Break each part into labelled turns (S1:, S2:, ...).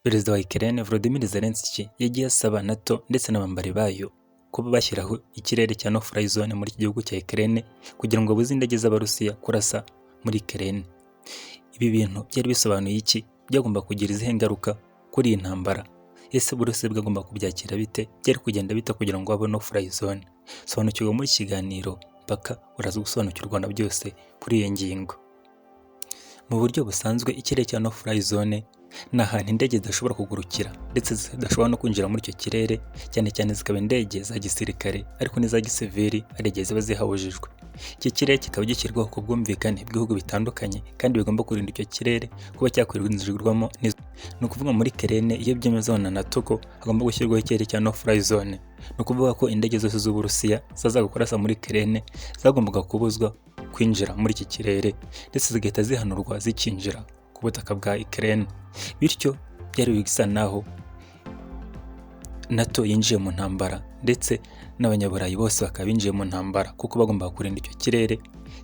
S1: Perezida wa Ukraine Volodymyr Zelensky yagiye asaba NATO ndetse n'abambari bayo kuba bashyiraho ikirere cya no-fly zone muri iki gihugu cya Ukraine kugira ngo babuze indege z'Abarusiya kurasa muri Ukraine. Ibi bintu byari bisobanuye iki? Byagomba kugira izihe ngaruka kuri iyi ntambara? Ese Uburusiya bwagomba kubyakira bite? Byari kugenda bite kugira ngo habe no-fly zone? Sobanukirwa muri iki kiganiro paka uraza gusobanukirwa na byose kuri iyo ngingo. Mu buryo busanzwe ikirere cya no-fly zone ni ahantu indege zidashobora kugurukira ndetse zidashobora no kwinjira muri icyo kirere, cyane cyane zikaba indege za gisirikare ariko n'iza gisivili ari igihe ziba zihabujijwe. Iki kirere kikaba gishyirwaho ku bwumvikane bw'ibihugu bitandukanye kandi bigomba kurinda icyo kirere kuba cyakwinjirwamo. Ni ukuvuga muri Ukraine iyo byemezeho na NATO ko hagomba gushyirwaho ikirere cya no-fly zone, ni ukuvuga ko indege zose z'Uburusiya zazaga kurasa muri Ukraine zagombaga kubuzwa kwinjira muri iki kirere ndetse zigahita zihanurwa zikinjira ku butaka bwa Ukraine. Bityo byari bisa naho NATO yinjiye mu ntambara ndetse n'abanyaburayi bose bakaba binjiye mu ntambara kuko bagomba kurinda icyo kirere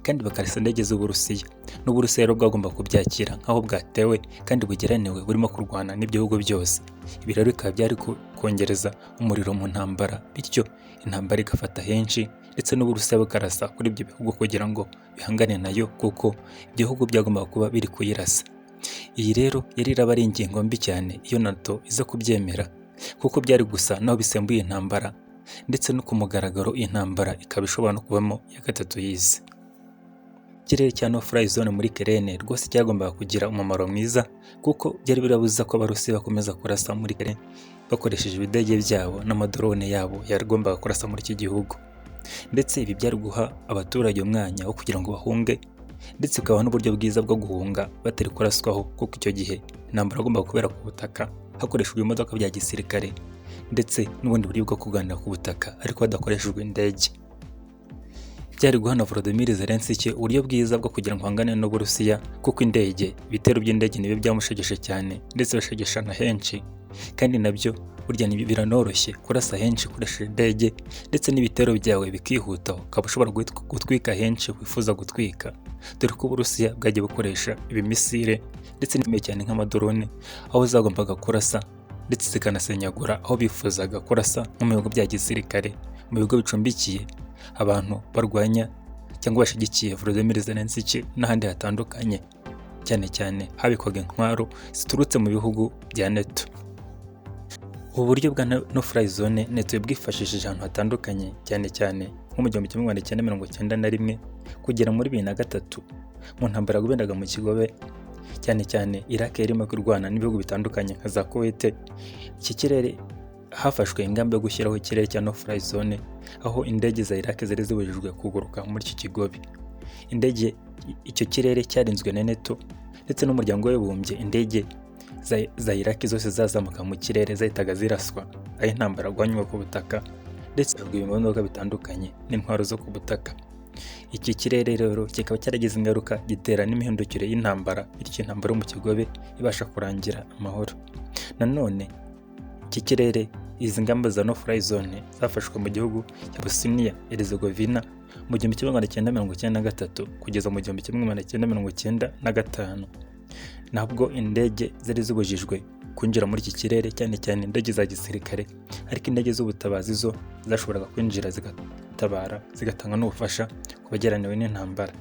S1: kandi bakarasa indege z'Uburusiya. N'Uburusiya rero bwagomba kubyakira nk'aho bwatewe kandi bugeraniwe burimo kurwana n'ibihugu byose. Ibi rero bikaba byari kongereza umuriro mu ntambara, bityo intambara igafata henshi ndetse n'Uburusiya bukarasa kuri ibyo bihugu kugira ngo bihangane nayo kuko ibihugu byagombaga kuba biri kuyirasa. Iyi rero yari iraba ari ingingo mbi cyane iyo NATO iza kubyemera kuko byari gusa naho bisembuye intambara ndetse no ku mugaragaro intambara ikaba ishobora no kubamo iya gatatu y'isi. Ikirere cya no-fly zone muri Ukraine rwose cyagombaga kugira umumaro mwiza kuko byari birabuza ko Abarusiya bakomeza kurasa muri Ukraine bakoresheje ibidege byabo n'amadrone yabo yagombaga kurasa muri iki gihugu, ndetse ibi byari guha abaturage umwanya wo kugira ngo bahunge ndetse bikaba n'uburyo bwiza bwo guhunga batari kuraswaho kuko icyo gihe intambara agomba kubera ku butaka hakoreshejwe imodoka bya gisirikare ndetse n'ubundi buryo bwo kuganira ku butaka ariko hadakoreshejwe indege. Byari guhana Volodymyr Zelensky uburyo bwiza bwo kugira ngo hangane n'Uburusiya kuko indege, ibitero by'indege nibyo byamushegeshe cyane ndetse bashegesha na henshi, kandi nabyo burya biranoroshye kurasa henshi ukoresheje indege ndetse n'ibitero byawe bikihuta ukaba ushobora gutwika henshi wifuza gutwika, dore ko Uburusiya bwagiye bukoresha ibimisire ndetse n'ibikomeye cyane nk'amadrone aho zagombaga kurasa ndetse zikanasenyagura aho bifuzaga kurasa nko mu bigo bya gisirikare, mu bigo bicumbikiye abantu barwanya cyangwa bashyigikiye Volodymyr Zelensky n'ahandi hatandukanye, cyane cyane habikwaga intwaro ziturutse mu bihugu bya NATO. Ubu buryo bwa no-fly zone NATO yabwifashishije ahantu hatandukanye, cyane cyane nko mu 1991 kugera muri 2003 mu ntambara yagubendaga mu Kigobe, cyane cyane Iraq yarimo kurwana n'ibihugu bitandukanye nka za Kuwait. Iki kirere hafashwe ingamba yo gushyiraho ikirere cya no-fly zone aho indege za Iraq zari zibujijwe kuguruka muri iki Kigobe. Icyo kirere cyarinzwe na NATO ndetse n'umuryango w'abibumbye. Indege za Iraq zose zazamuka mu kirere zahitaga ziraswa aho intambara yagwanywe ku butaka ndetse ibimodoka bitandukanye n'intwaro zo ku butaka. Iki kirere rero kikaba cyaragize ingaruka gitera n'imihindukire y'intambara, bityo intambara yo mu Kigobe ibasha kurangira amahoro. Nanone iki kirere, izi ngamba za no-fly zone zafashwe mu gihugu cya Bosnia Herzegovina mu 1993 kugeza mu 1995, nabwo indege zari zibujijwe kwinjira muri iki kirere, cyane cyane indege za gisirikare, ariko indege z'ubutabazi zo zashoboraga kwinjira zigatabara zigatanga n'ubufasha ku bageraniwe n'intambara.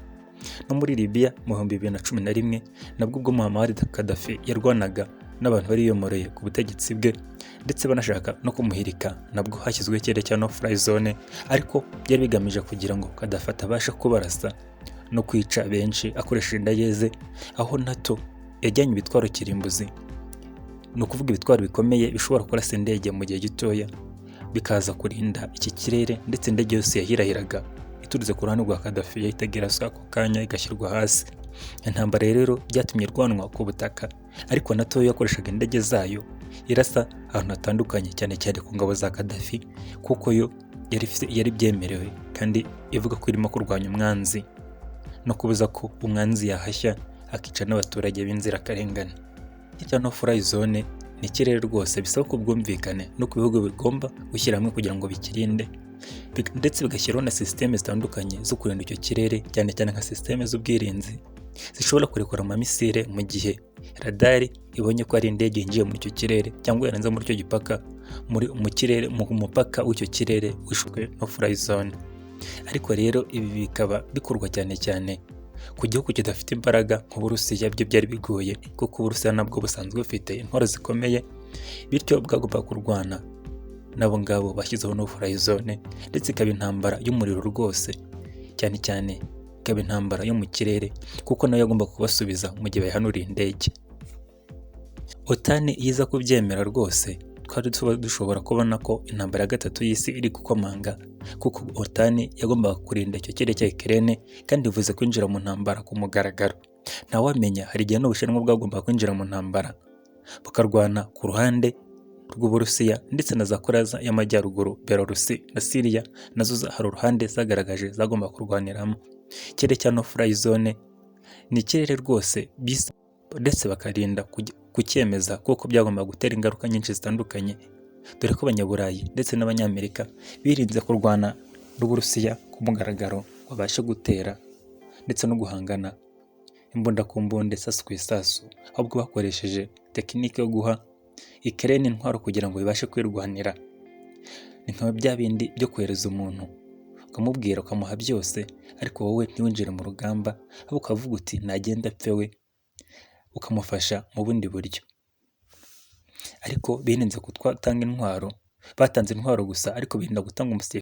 S1: No muri Libya mu 2011 nabwo ubwo Muammar Gaddafi yarwanaga n'abantu bariyomoreye ku butegetsi bwe ndetse banashaka no kumuhirika, nabwo hashyizweho ikirere cya no-fly zone, ariko byari bigamije kugira ngo Gaddafi atabasha kubarasa no kwica benshi akoresheje indege ze, aho NATO yajyanye ibitwaro kirimbuzi, ni ukuvuga ibitwaro bikomeye bishobora kurasa indege mu gihe gitoya bikaza kurinda iki kirere, ndetse indege yose yahirahiraga iturutse ku ruhande rwa Gaddafi yahitaga iraswa ako kanya igashyirwa hasi. Intambara rero byatumye irwanwa ku butaka, ariko NATO yakoreshaga indege zayo irasa ahantu hatandukanye, cyane cyane ku ngabo za Gaddafi kuko yo yari byemerewe kandi ivuga ko irimo kurwanya umwanzi no kubuza ko umwanzi yahashya akica n'abaturage b'inzirakarengane. Iki no-fly zone ni ikirere rwose bisaba ko bwumvikane no ku bihugu bigomba gushyira hamwe kugira ngo bikirinde, ndetse bigashyiraho na systeme zitandukanye zo kurinda icyo kirere, cyane cyane nka systeme z'ubwirinzi zishobora kurekura amamisire mu gihe radari ibonye ko ari indege yinjiye muri icyo kirere cyangwa yarenze muri icyo gipaka mu kirere mu mupaka w'icyo kirere wishwe no fly zone. Ariko rero ibi bikaba bikorwa cyane cyane ku gihugu kidafite imbaraga nk'Uburusiya. Byo byari bigoye kuko Uburusiya nabwo busanzwe bufite intwaro zikomeye, bityo bwagomba kurwana nabo ngabo bashyizeho no fly zone, ndetse ikaba intambara y'umuriro rwose, cyane cyane ikaba intambara yo mu kirere kuko nayo agomba kubasubiza mu gihe bayihanuriye indege. OTAN iza kubyemera rwose, twari dushobora kubona ko intambara ya gatatu y'isi iri gukomanga, kuko OTAN yagombaga kurinda icyo kirere cya Ukraine kandi bivuze kwinjira mu ntambara ku mugaragaro. Ntawamenya, hari igihe n'Ubushinwa bwagombaga kwinjira mu ntambara bukarwana ku ruhande rw'Uburusiya, ndetse na za Korea y'Amajyaruguru, Belarusi na Syria nazo hari uruhande zagaragaje zagomba kurwaniramo. Ikirere cya no fly zone ni ikirere rwose bisa, ndetse bakarinda kucyemeza kuko byagomba gutera ingaruka nyinshi zitandukanye, dore ko Abanyaburayi ndetse n'Abanyamerika birinze kurwana n'Uburusiya ku mugaragaro ngo babashe gutera ndetse no guhangana imbunda ku mbunda, isasu ku isasu, ahubwo bakoresheje tekinike yo guha Ukraine intwaro kugira ngo bibashe kwirwanira. Ni nka bya bindi byo kohereza umuntu ukamubwira ukamuha byose, ariko wowe ntiwinjire mu rugamba, ahubwo ukavuga uti nagenda apfe we, ukamufasha mu bundi buryo. Ariko birinze gutanga intwaro, batanze intwaro gusa ariko birinda gutanga umusirikare